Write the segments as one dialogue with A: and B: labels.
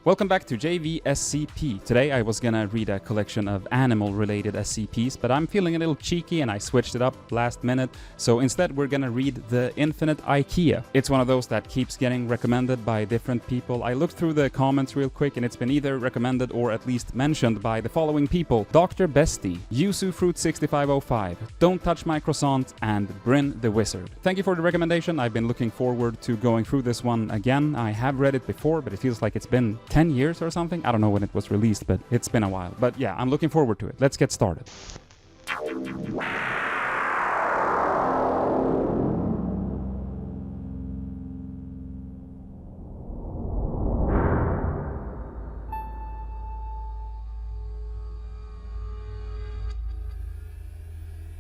A: Welcome back to JVSCP. Today I was gonna read a collection of animal-related SCPs, but I'm feeling a little cheeky and I switched it up last minute, so instead we're gonna read the Infinite Ikea. It's one of those that keeps getting recommended by different people. I looked through the comments real quick and it's been either recommended or at least mentioned by the following people: Dr. Bestie, Yuzu Fruit 6505, Don't Touch My Croissant, and Bryn the Wizard. Thank you for the recommendation. I've been looking forward to going through this one again. I have read it before, but it feels like it's been 10 years or something. I don't know when it was released, but it's been a while. But yeah, I'm looking forward to it. Let's get started.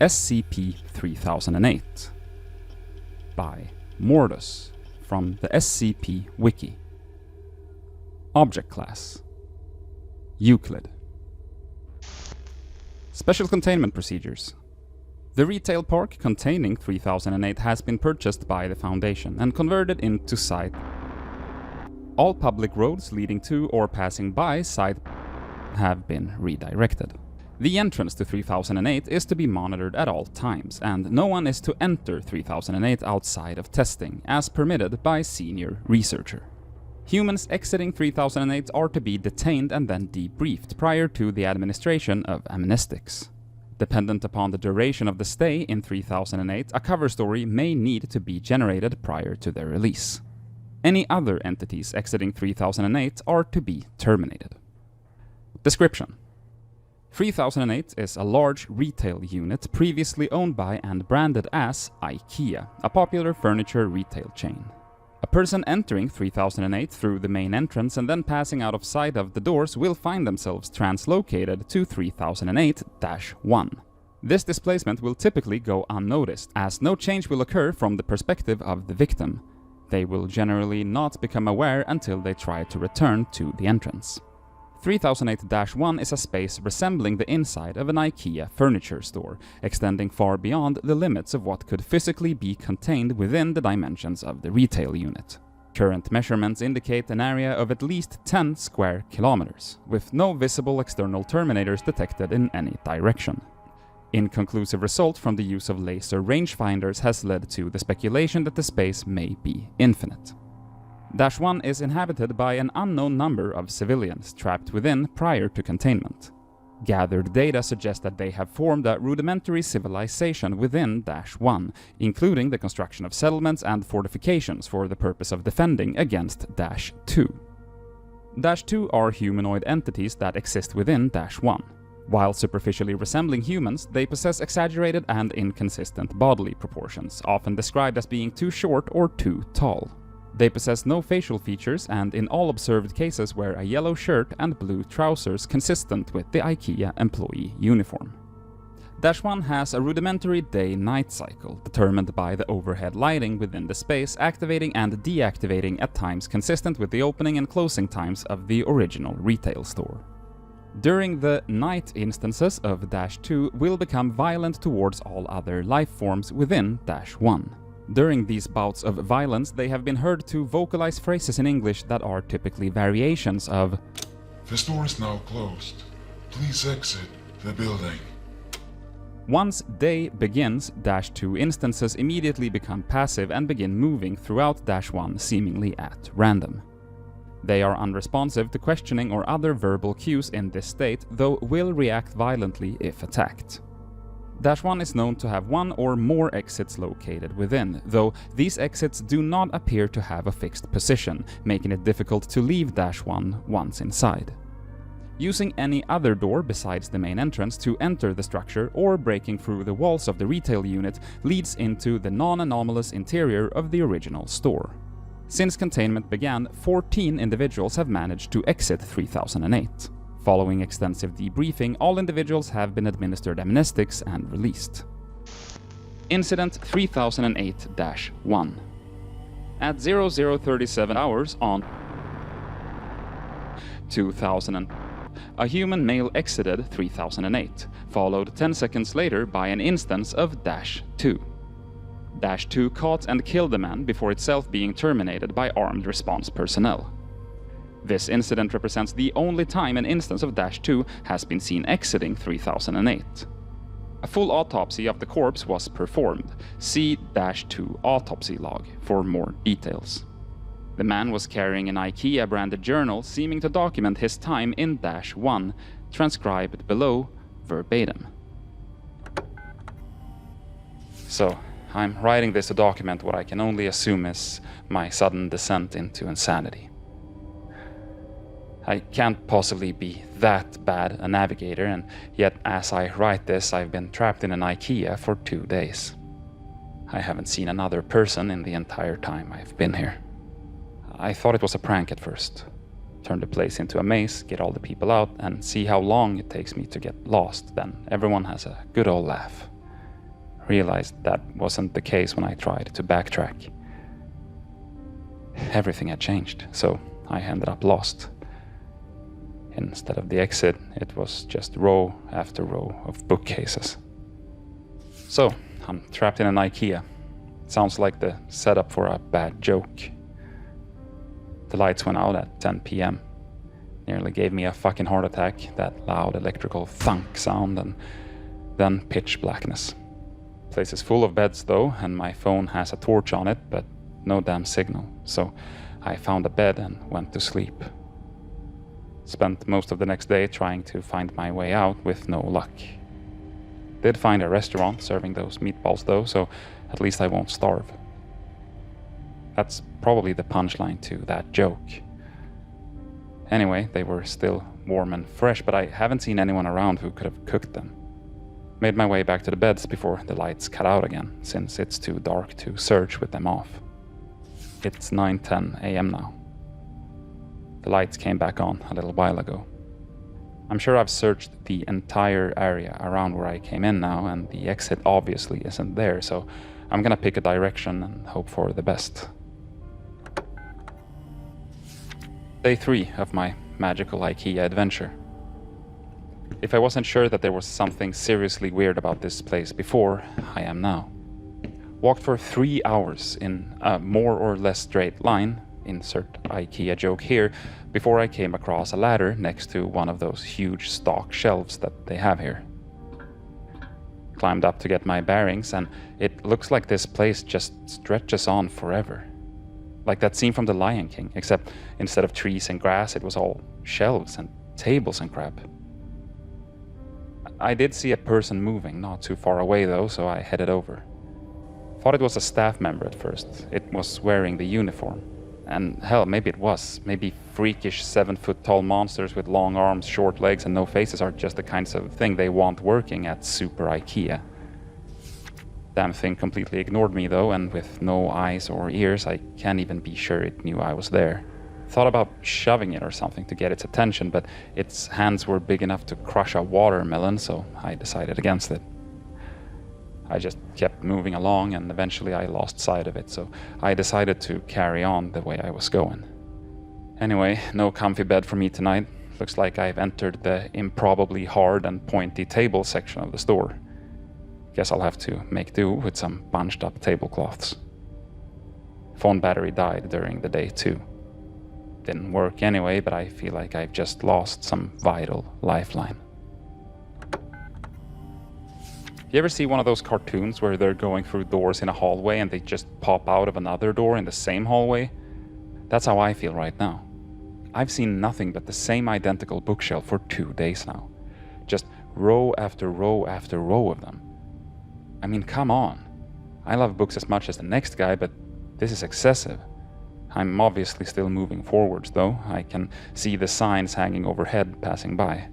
A: SCP-3008 by Mortos from the SCP Wiki. Object Class Euclid. Special Containment Procedures. The retail park containing 3008 has been purchased by the Foundation and converted into site. All public roads leading to or passing by site have been redirected. The entrance to 3008 is to be monitored at all times, and no one is to enter 3008 outside of testing, as permitted by Senior Researcher. Humans exiting 3008 are to be detained and then debriefed prior to the administration of amnestics. Dependent upon the duration of the stay in 3008, a cover story may need to be generated prior to their release. Any other entities exiting 3008 are to be terminated. Description: 3008 is a large retail unit previously owned by and branded as Ikea, a popular furniture retail chain. A person entering 3008 through the main entrance and then passing out of sight of the doors will find themselves translocated to 3008-1. This displacement will typically go unnoticed, as no change will occur from the perspective of the victim. They will generally not become aware until they try to return to the entrance. 3008-1 is a space resembling the inside of an IKEA furniture store, extending far beyond the limits of what could physically be contained within the dimensions of the retail unit. Current measurements indicate an area of at least 10 square kilometers, with no visible external terminators detected in any direction. Inconclusive result from the use of laser rangefinders has led to the speculation that the space may be infinite. -1 is inhabited by an unknown number of civilians trapped within prior to containment. Gathered data suggest that they have formed a rudimentary civilization within -1, including the construction of settlements and fortifications for the purpose of defending against -2. -2 are humanoid entities that exist within -1. While superficially resembling humans, they possess exaggerated and inconsistent bodily proportions, often described as being too short or too tall. They possess no facial features and in all observed cases wear a yellow shirt and blue trousers consistent with the IKEA employee uniform. -1 has a rudimentary day-night cycle, determined by the overhead lighting within the space activating and deactivating at times consistent with the opening and closing times of the original retail store. During the night, instances of -2 will become violent towards all other life forms within -1. During these bouts of violence, they have been heard to vocalize phrases in English that are typically variations of
B: "This door is now closed. Please exit the building."
A: Once day begins, -2 instances immediately become passive and begin moving throughout -1 seemingly at random. They are unresponsive to questioning or other verbal cues in this state, though will react violently if attacked. -1 is known to have one or more exits located within, though these exits do not appear to have a fixed position, making it difficult to leave -1 once inside. Using any other door besides the main entrance to enter the structure or breaking through the walls of the retail unit leads into the non-anomalous interior of the original store. Since containment began, 14 individuals have managed to exit 3008. Following extensive debriefing, all individuals have been administered amnestics and released. Incident 3008-1. At 0037 hours on 2000, a human male exited 3008, followed 10 seconds later by an instance of -2. -2 caught and killed the man before itself being terminated by armed response personnel. This incident represents the only time an instance of Dash-2 has been seen exiting 3008. A full autopsy of the corpse was performed. See Dash-2 autopsy log for more details. The man was carrying an IKEA-branded journal seeming to document his time in Dash-1, transcribed below verbatim. So, I'm writing this to document what I can only assume is my sudden descent into insanity. I can't possibly be that bad a navigator, and yet as I write this, I've been trapped in an IKEA for 2 days. I haven't seen another person in the entire time I've been here. I thought it was a prank at first. Turn the place into a maze, get all the people out, and see how long it takes me to get lost, then everyone has a good old laugh. Realized that wasn't the case when I tried to backtrack. Everything had changed, so I ended up lost. Instead of the exit, it was just row after row of bookcases. So, I'm trapped in an IKEA. Sounds like the setup for a bad joke. The lights went out at 10 p.m. Nearly gave me a fucking heart attack, that loud electrical thunk sound, and then pitch blackness. Place is full of beds though, and my phone has a torch on it, but no damn signal, so I found a bed and went to sleep. Spent most of the next day trying to find my way out with no luck. Did find a restaurant serving those meatballs though, so at least I won't starve. That's probably the punchline to that joke. Anyway, they were still warm and fresh, but I haven't seen anyone around who could have cooked them. Made my way back to the beds before the lights cut out again, since it's too dark to search with them off. It's 9:10 a.m. now. The lights came back on a little while ago. I'm sure I've searched the entire area around where I came in now, and the exit obviously isn't there, so I'm gonna pick a direction and hope for the best. Day 3 of my magical IKEA adventure. If I wasn't sure that there was something seriously weird about this place before, I am now. Walked for 3 hours in a more or less straight line, insert IKEA joke here, before I came across a ladder next to one of those huge stock shelves that they have here. Climbed up to get my bearings, and it looks like this place just stretches on forever. Like that scene from The Lion King, except instead of trees and grass, it was all shelves and tables and crap. I did see a person moving not too far away though, so I headed over. Thought it was a staff member at first. It was wearing the uniform. And hell, maybe it was. Maybe freakish 7-foot-tall monsters with long arms, short legs, and no faces are just the kinds of thing they want working at Super IKEA. Damn thing completely ignored me though, and with no eyes or ears, I can't even be sure it knew I was there. Thought about shoving it or something to get its attention, but its hands were big enough to crush a watermelon, so I decided against it. I just kept moving along, and eventually I lost sight of it, so I decided to carry on the way I was going. Anyway, no comfy bed for me tonight. Looks like I've entered the improbably hard and pointy table section of the store. Guess I'll have to make do with some bunched up tablecloths. Phone battery died during the day too. Didn't work anyway, but I feel like I've just lost some vital lifeline. You ever see one of those cartoons where they're going through doors in a hallway and they just pop out of another door in the same hallway? That's how I feel right now. I've seen nothing but the same identical bookshelf for 2 days now. Just row after row after row of them. I mean, come on. I love books as much as the next guy, but this is excessive. I'm obviously still moving forwards though. I can see the signs hanging overhead passing by.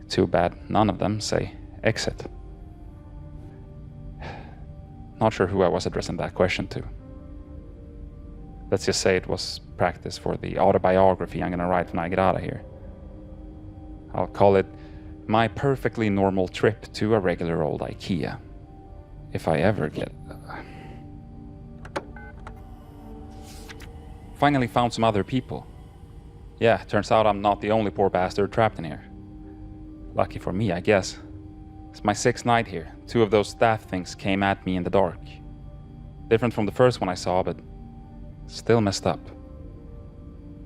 A: Too bad none of them say exit. Not sure who I was addressing that question to. Let's just say it was practice for the autobiography I'm gonna write when I get out of here. I'll call it My Perfectly Normal Trip to a Regular Old IKEA. If I ever get... Finally found some other people. Yeah, turns out I'm not the only poor bastard trapped in here. Lucky for me, I guess. It's my 6th night here. 2 of those staff things came at me in the dark. Different from the first one I saw, but still messed up.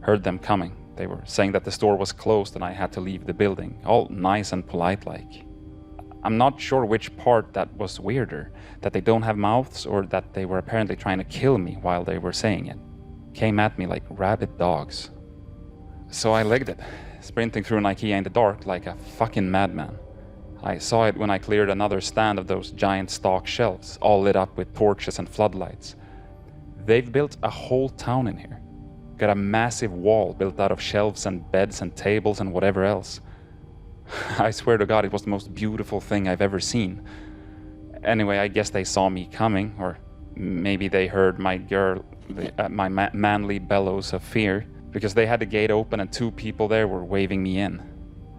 A: Heard them coming, They were saying that the store was closed and I had to leave the building, all nice and polite like. I'm not sure which part that was weirder, that they don't have mouths or that they were apparently trying to kill me while they were saying it. Came at me like rabid dogs. So I legged it, sprinting through an Ikea in the dark like a fucking madman. I saw it when I cleared another stand of those giant stock shelves, all lit up with torches and floodlights. They've built a whole town in here. Got a massive wall built out of shelves and beds and tables and whatever else. I swear to God, it was the most beautiful thing I've ever seen. Anyway, I guess they saw me coming, or maybe they heard my manly bellows of fear, because they had the gate open and 2 people there were waving me in.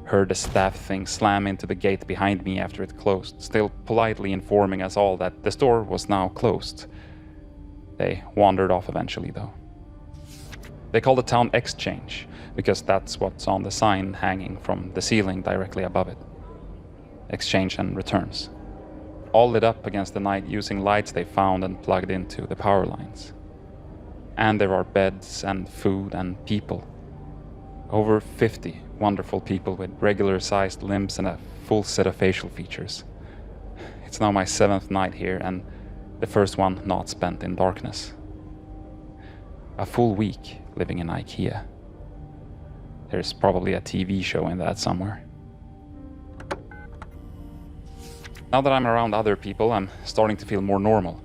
A: Heard the staff thing slam into the gate behind me after it closed, still politely informing us all that the store was now closed. They wandered off eventually, though. They call the town Exchange, because that's what's on the sign hanging from the ceiling directly above it. Exchange and returns. All lit up against the night using lights they found and plugged into the power lines. And there are beds and food and people. Over 50 wonderful people with regular-sized limbs and a full set of facial features. It's now my 7th night here and the first one not spent in darkness. A full week living in Ikea. There's probably a TV show in that somewhere. Now that I'm around other people, I'm starting to feel more normal.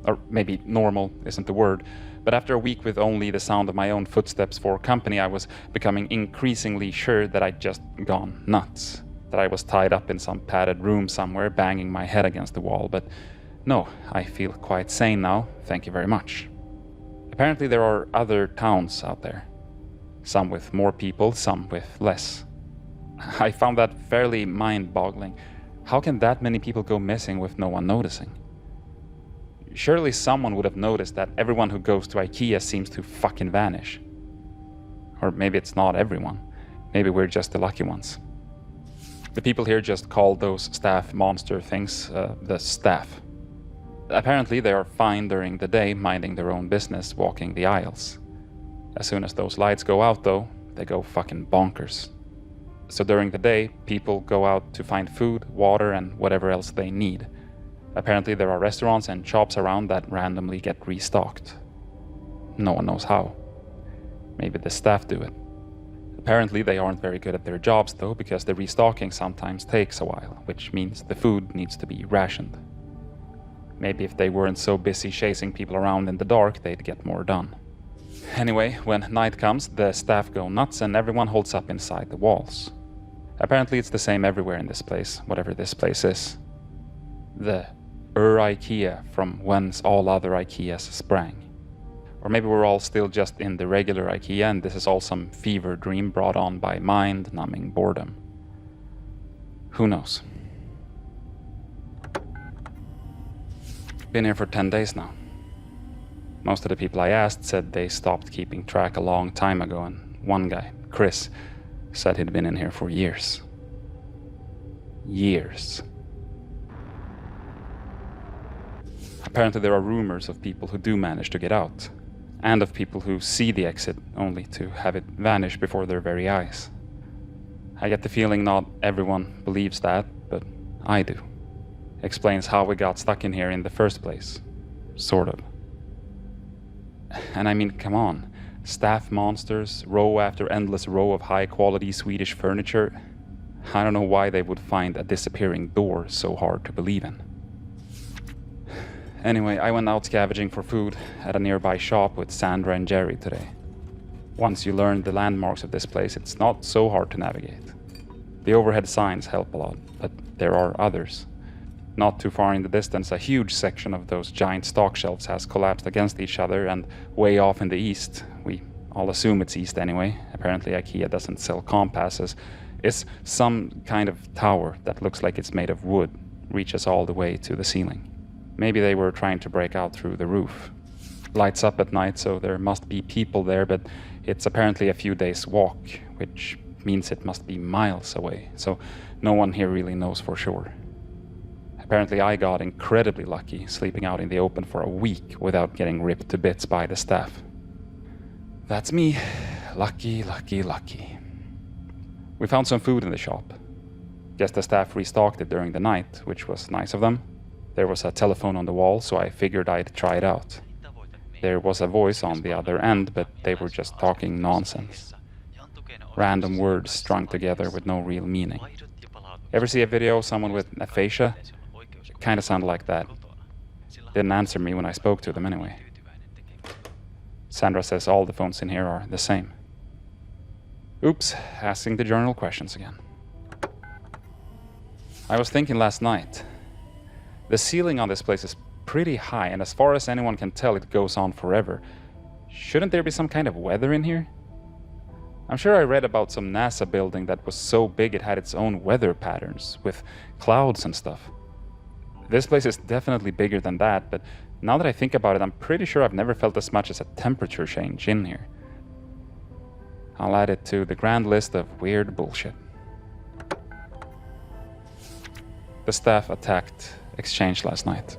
A: Or maybe normal isn't the word, but after a week with only the sound of my own footsteps for company, I was becoming increasingly sure that I'd just gone nuts. That I was tied up in some padded room somewhere, banging my head against the wall, but no, I feel quite sane now, thank you very much. Apparently there are other towns out there. Some with more people, some with less. I found that fairly mind-boggling. How can that many people go missing with no one noticing? Surely someone would have noticed that everyone who goes to Ikea seems to fucking vanish. Or maybe it's not everyone. Maybe we're just the lucky ones. The people here just call those staff monster things the staff. Apparently they are fine during the day, minding their own business, walking the aisles. As soon as those lights go out though, they go fucking bonkers. So during the day, people go out to find food, water and whatever else they need. Apparently there are restaurants and shops around that randomly get restocked. No one knows how. Maybe the staff do it. Apparently they aren't very good at their jobs though, because the restocking sometimes takes a while, which means the food needs to be rationed. Maybe if they weren't so busy chasing people around in the dark, they'd get more done. Anyway, when night comes, the staff go nuts and everyone holds up inside the walls. Apparently it's the same everywhere in this place, whatever this place is. The Ikea from whence all other Ikeas sprang. Or maybe we're all still just in the regular Ikea and this is all some fever dream brought on by mind-numbing boredom. Who knows? Been here for 10 days now. Most of the people I asked said they stopped keeping track a long time ago, and one guy, Chris, said he'd been in here for years. Years. Apparently there are rumors of people who do manage to get out, and of people who see the exit only to have it vanish before their very eyes. I get the feeling not everyone believes that, but I do. Explains how we got stuck in here in the first place. Sort of. And I mean, come on. Staff monsters, row after endless row of high-quality Swedish furniture. I don't know why they would find a disappearing door so hard to believe in. Anyway, I went out scavenging for food at a nearby shop with Sandra and Jerry today. Once you learn the landmarks of this place, it's not so hard to navigate. The overhead signs help a lot, but there are others. Not too far in the distance, a huge section of those giant stock shelves has collapsed against each other, and way off in the east, we all assume it's east anyway, apparently Ikea doesn't sell compasses, is some kind of tower that looks like it's made of wood, reaches all the way to the ceiling. Maybe they were trying to break out through the roof. Lights up at night, so there must be people there, but it's apparently a few days' walk, which means it must be miles away, so no one here really knows for sure. Apparently I got incredibly lucky, sleeping out in the open for a week without getting ripped to bits by the staff. That's me. Lucky, lucky, lucky. We found some food in the shop. Guess the staff restocked it during the night, which was nice of them. There was a telephone on the wall, so I figured I'd try it out. There was a voice on the other end, but they were just talking nonsense. Random words strung together with no real meaning. Ever see a video of someone with aphasia? It kinda sounded like that. Didn't answer me when I spoke to them anyway. Sandra says all the phones in here are the same. Oops, asking the journal questions again. I was thinking last night. The ceiling on this place is pretty high, and as far as anyone can tell, it goes on forever. Shouldn't there be some kind of weather in here? I'm sure I read about some NASA building that was so big it had its own weather patterns, with clouds and stuff. This place is definitely bigger than that, but now that I think about it, I'm pretty sure I've never felt as much as a temperature change in here. I'll add it to the grand list of weird bullshit. The staff attacked Exchange last night.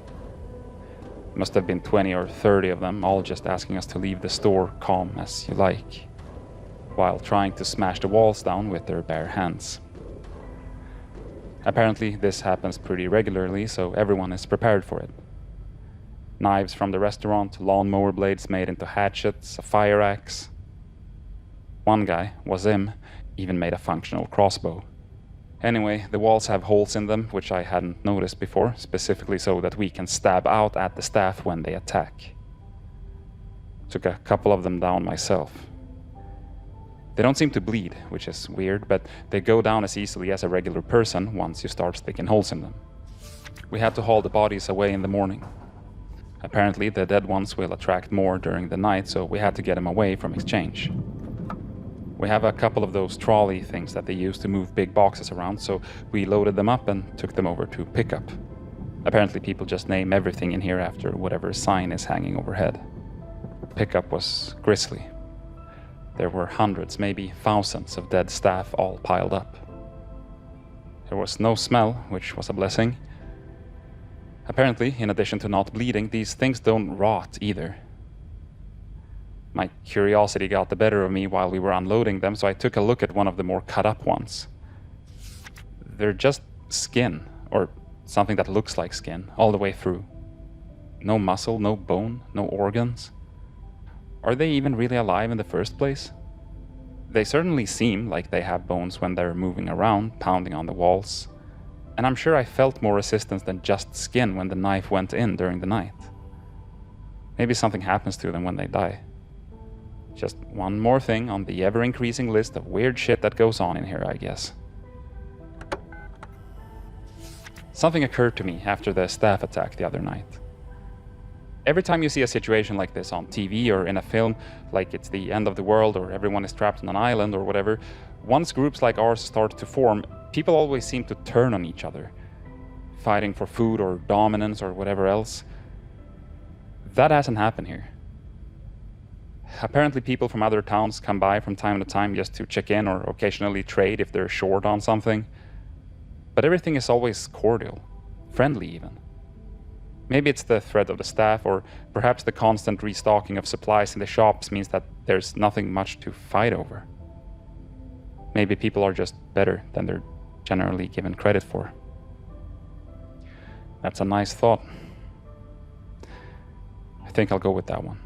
A: Must have been 20 or 30 of them, all just asking us to leave the store calm as you like, while trying to smash the walls down with their bare hands. Apparently this happens pretty regularly, so everyone is prepared for it. Knives from the restaurant, lawnmower blades made into hatchets, a fire axe. One guy, Wazim, even made a functional crossbow. Anyway, the walls have holes in them, which I hadn't noticed before, specifically so that we can stab out at the staff when they attack. Took a couple of them down myself. They don't seem to bleed, which is weird, but they go down as easily as a regular person once you start sticking holes in them. We had to haul the bodies away in the morning. Apparently the dead ones will attract more during the night, so we had to get them away from Exchange. We have a couple of those trolley things that they use to move big boxes around, so we loaded them up and took them over to pickup. Apparently people just name everything in here after whatever sign is hanging overhead. Pickup was grisly. There were hundreds, maybe thousands of dead staff all piled up. There was no smell, which was a blessing. Apparently, in addition to not bleeding, these things don't rot either. My curiosity got the better of me while we were unloading them, so I took a look at one of the more cut up ones. They're just skin, or something that looks like skin, all the way through. No muscle, no bone, no organs. Are they even really alive in the first place? They certainly seem like they have bones when they're moving around, pounding on the walls. And I'm sure I felt more resistance than just skin when the knife went in during the night. Maybe something happens to them when they die. Just one more thing on the ever-increasing list of weird shit that goes on in here, I guess. Something occurred to me after the staff attack the other night. Every time you see a situation like this on TV or in a film, like it's the end of the world or everyone is trapped on an island or whatever, once groups like ours start to form, people always seem to turn on each other, fighting for food or dominance or whatever else. That hasn't happened here. Apparently people from other towns come by from time to time just to check in or occasionally trade if they're short on something. But everything is always cordial, friendly even. Maybe it's the threat of the staff, or perhaps the constant restocking of supplies in the shops means that there's nothing much to fight over. Maybe people are just better than they're generally given credit for. That's a nice thought. I think I'll go with that one.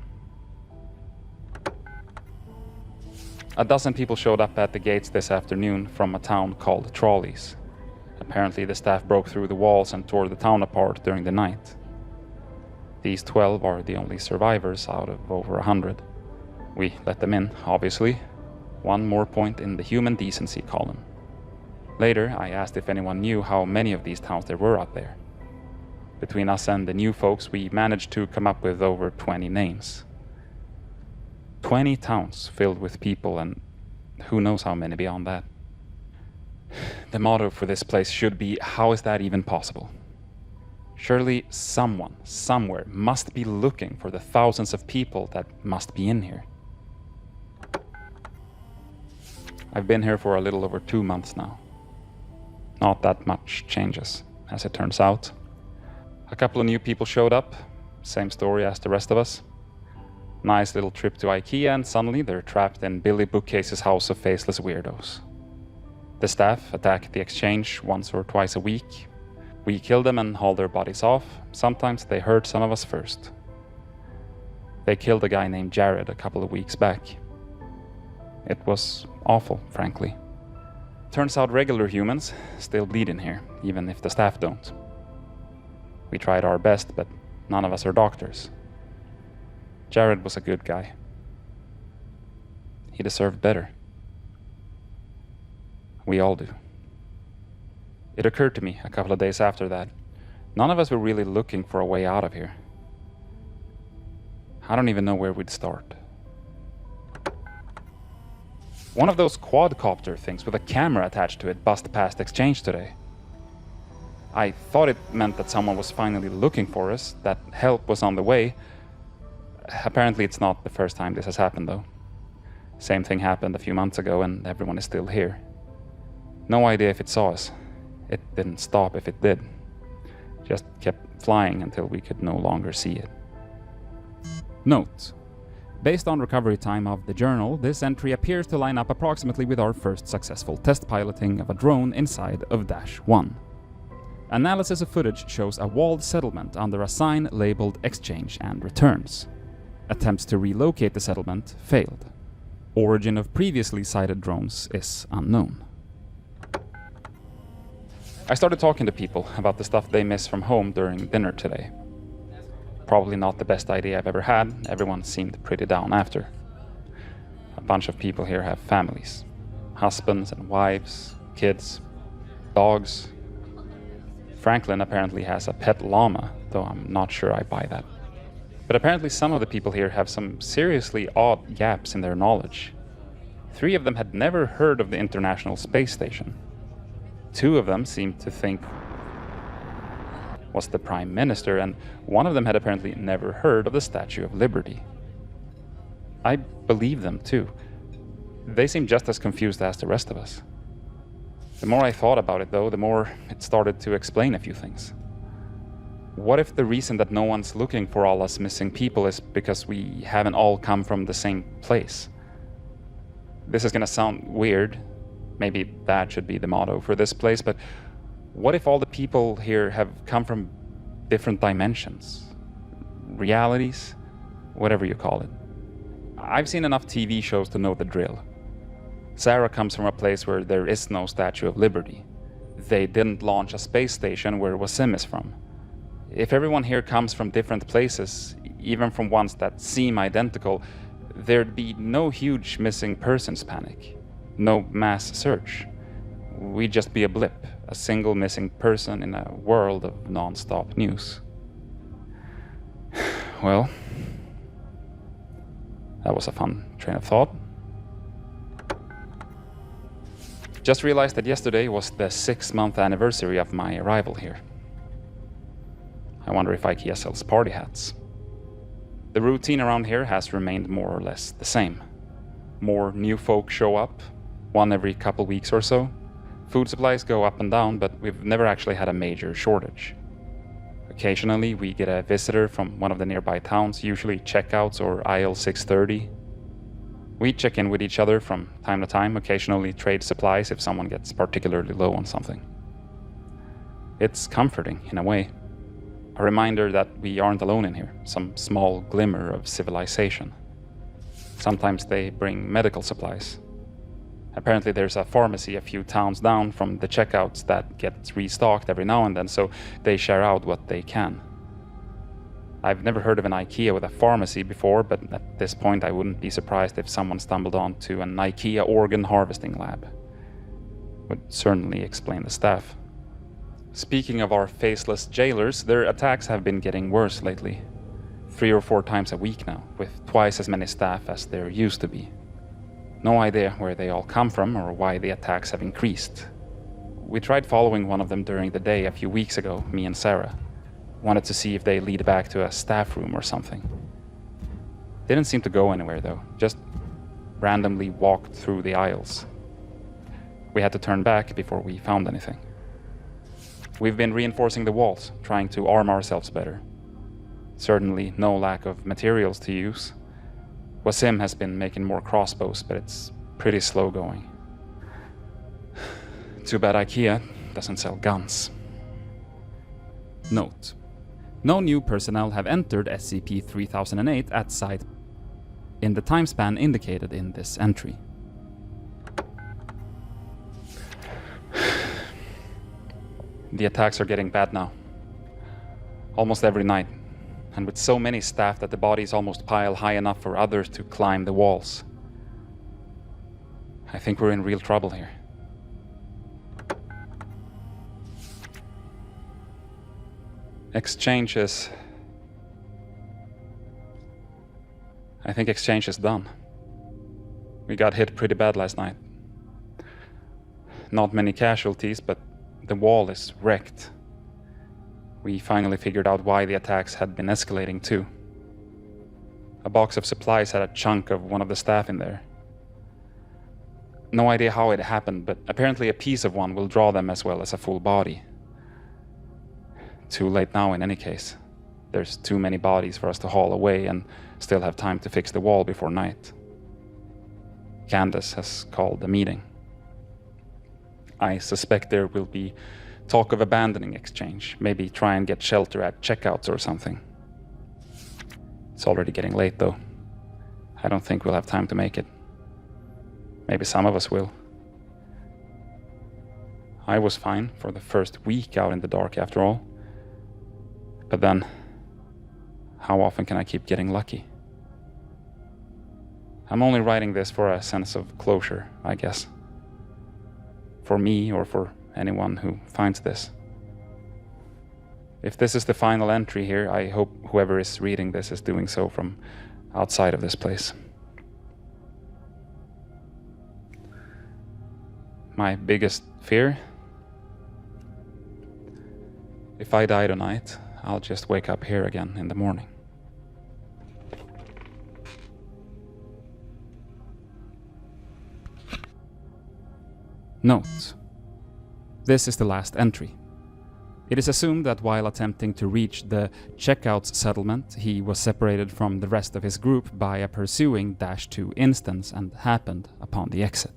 A: A dozen people showed up at the gates this afternoon from a town called Trolleys. Apparently the staff broke through the walls and tore the town apart during the night. These 12 are the only survivors out of over 100. We let them in, obviously. One more point in the human decency column. Later, I asked if anyone knew how many of these towns there were out there. Between us and the new folks, we managed to come up with over 20 names. 20 towns filled with people, and who knows how many beyond that. The motto for this place should be, how is that even possible? Surely someone, somewhere, must be looking for the thousands of people that must be in here. I've been here for a little over 2 months now. Not that much changes, as it turns out. A couple of new people showed up, same story as the rest of us. Nice little trip to Ikea, and suddenly they're trapped in Billy Bookcase's house of faceless weirdos. The staff attack the exchange once or twice a week. We kill them and haul their bodies off. Sometimes they hurt some of us first. They killed a guy named Jared a couple of weeks back. It was awful, frankly. Turns out regular humans still bleed in here, even if the staff don't. We tried our best, but none of us are doctors. Jared was a good guy. He deserved better. We all do. It occurred to me a couple of days after that, none of us were really looking for a way out of here. I don't even know where we'd start. One of those quadcopter things with a camera attached to it bust past exchange today. I thought it meant that someone was finally looking for us, that help was on the way. Apparently it's not the first time this has happened though. Same thing happened a few months ago and everyone is still here. No idea if it saw us. It didn't stop if it did. Just kept flying until we could no longer see it.
C: Note: based on recovery time of the journal, this entry appears to line up approximately with our first successful test piloting of a drone inside of -1. Analysis of footage shows a walled settlement under a sign labeled Exchange and Returns. Attempts to relocate the settlement failed. Origin of previously sighted drones is unknown.
A: I started talking to people about the stuff they miss from home during dinner today. Probably not the best idea I've ever had. Everyone seemed pretty down after. A bunch of people here have families. Husbands and wives, kids, dogs. Franklin apparently has a pet llama, though I'm not sure I buy that. But apparently some of the people here have some seriously odd gaps in their knowledge. 3 of them had never heard of the International Space Station. 2 of them seemed to think was the Prime Minister, and one of them had apparently never heard of the Statue of Liberty. I believe them too. They seemed just as confused as the rest of us. The more I thought about it though, the more it started to explain a few things. What if the reason that no one's looking for all us missing people is because we haven't all come from the same place? This is gonna sound weird. Maybe that should be the motto for this place, but what if all the people here have come from different dimensions? Realities? Whatever you call it. I've seen enough TV shows to know the drill. Sarah comes from a place where there is no Statue of Liberty. They didn't launch a space station where Wasim is from. If everyone here comes from different places, even from ones that seem identical, there'd be no huge missing persons panic. No mass search. We'd just be a blip, a single missing person in a world of non-stop news. Well, that was a fun train of thought. Just realized that yesterday was the 6-month anniversary of my arrival here. I wonder if Ikea sells party hats. The routine around here has remained more or less the same. More new folk show up, one every couple weeks or so. Food supplies go up and down, but we've never actually had a major shortage. Occasionally we get a visitor from one of the nearby towns, usually checkouts or aisle 630. We check in with each other from time to time, occasionally trade supplies if someone gets particularly low on something. It's comforting in a way. A reminder that we aren't alone in here, some small glimmer of civilization. Sometimes they bring medical supplies. Apparently there's a pharmacy a few towns down from the checkouts that gets restocked every now and then, so they share out what they can. I've never heard of an IKEA with a pharmacy before, but at this point I wouldn't be surprised if someone stumbled onto an IKEA organ harvesting lab. Would certainly explain the staff. Speaking of our faceless jailers, their attacks have been getting worse lately. 3 or 4 times a week now, with twice as many staff as there used to be. No idea where they all come from or why the attacks have increased. We tried following one of them during the day a few weeks ago, me and Sarah. Wanted to see if they lead back to a staff room or something. Didn't seem to go anywhere though, just randomly walked through the aisles. We had to turn back before we found anything. We've been reinforcing the walls, trying to arm ourselves better. Certainly no lack of materials to use.
C: Wasim has been making more crossbows, but it's pretty slow going. Too bad Ikea doesn't sell guns.
A: Note: no new personnel have entered SCP-3008 at site in the time span indicated in this entry.
C: The attacks are getting bad now. Almost every night. And with so many staff that the bodies almost pile high enough for others to climb the walls. I think we're in real trouble here. Exchange is... I think exchange is done. We got hit pretty bad last night. Not many casualties, but the wall is wrecked. We finally figured out why the attacks had been escalating too. A box of supplies had a chunk of one of the staff in there. No idea how it happened, but apparently a piece of one will draw them as well as a full body. Too late now in any case. There's too many bodies for us to haul away and still have time to fix the wall before night. Candace has called a meeting. I suspect there will be talk of abandoning exchange, maybe try and get shelter at checkouts or something. It's already getting late though. I don't think we'll have time to make it. Maybe some of us will. I was fine for the first week out in the dark after all. But then, how often can I keep getting lucky? I'm only writing this for a sense of closure, I guess. For me or for anyone who finds this. If this is the final entry here, I hope whoever is reading this is doing so from outside of this place. My biggest fear? If I die tonight, I'll just wake up here again in the morning.
A: Note: this is the last entry. It is assumed that while attempting to reach the checkouts settlement, he was separated from the rest of his group by a pursuing -2 instance and happened upon the exit.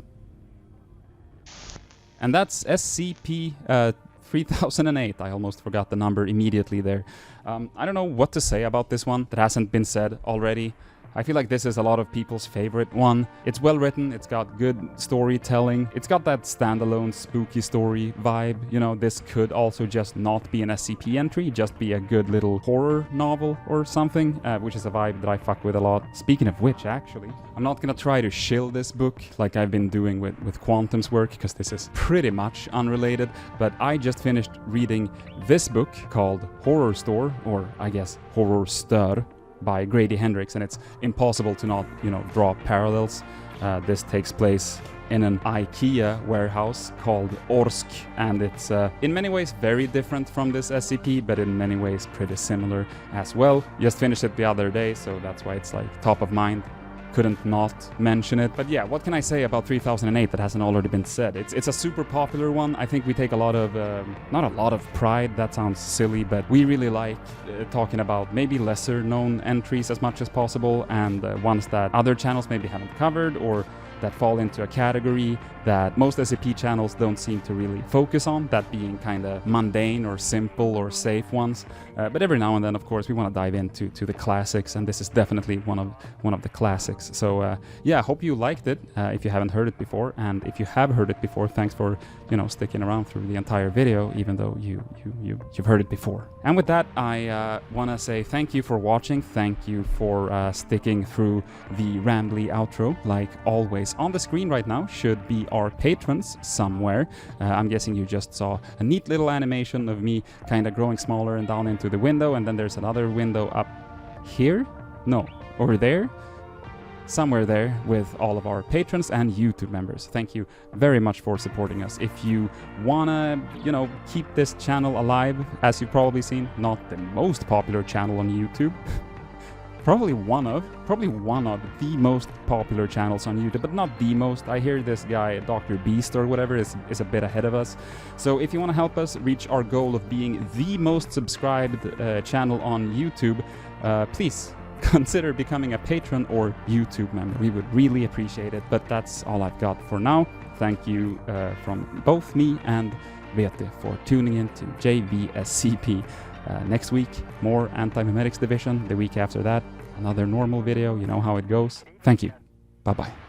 A: And that's SCP-3008. I almost forgot the number immediately there. I don't know what to say about this one that hasn't been said already. I feel like this is a lot of people's favorite one. It's well written, it's got good storytelling, it's got that standalone spooky story vibe. You know, this could also just not be an SCP entry, just be a good little horror novel or something, which is a vibe that I fuck with a lot. Speaking of which, actually, I'm not gonna try to shill this book like I've been doing with Quantum's work, because this is pretty much unrelated, but I just finished reading this book called Horror Store, or I guess Horror Stör, by Grady Hendrix, and it's impossible to not, draw parallels. This takes place in an IKEA warehouse called Orsk, and it's in many ways very different from this SCP, but in many ways pretty similar as well. Just finished it the other day, so that's why it's like top of mind. Couldn't not mention it. But yeah, what can I say about 3008 that hasn't already been said? It's a super popular one. I think we take a lot of, not a lot of pride, that sounds silly, but we really like talking about maybe lesser known entries as much as possible, and ones that other channels maybe haven't covered, or that fall into a category that most SCP channels don't seem to really focus on, that being kind of mundane or simple or safe ones. But every now and then, of course, we want to dive into the classics, and this is definitely one of the classics. So yeah, hope you liked it if you haven't heard it before, and if you have heard it before, thanks for sticking around through the entire video, even though you've heard it before. And with that, I want to say thank you for watching. Thank you for sticking through the rambly outro, like always. On the screen right now should be our patrons somewhere. I'm guessing you just saw a neat little animation of me kind of growing smaller and down into the window, and then there's another window up here? No, over there? Somewhere there with all of our patrons and YouTube members. Thank you very much for supporting us. If you wanna, keep this channel alive, as you've probably seen, not the most popular channel on YouTube, probably one of the most popular channels on YouTube, but not the most. I hear this guy, Dr. Beast or whatever, is a bit ahead of us. So if you want to help us reach our goal of being the most subscribed channel on YouTube, please
C: consider becoming a patron or YouTube member. We would really appreciate it, but that's all I've got for now. Thank you from both me and Veeti for tuning in to JVSCP. Next week, more Anti-Memetics Division. The week after that, another normal video. You know how it goes. Thank you. Bye-bye.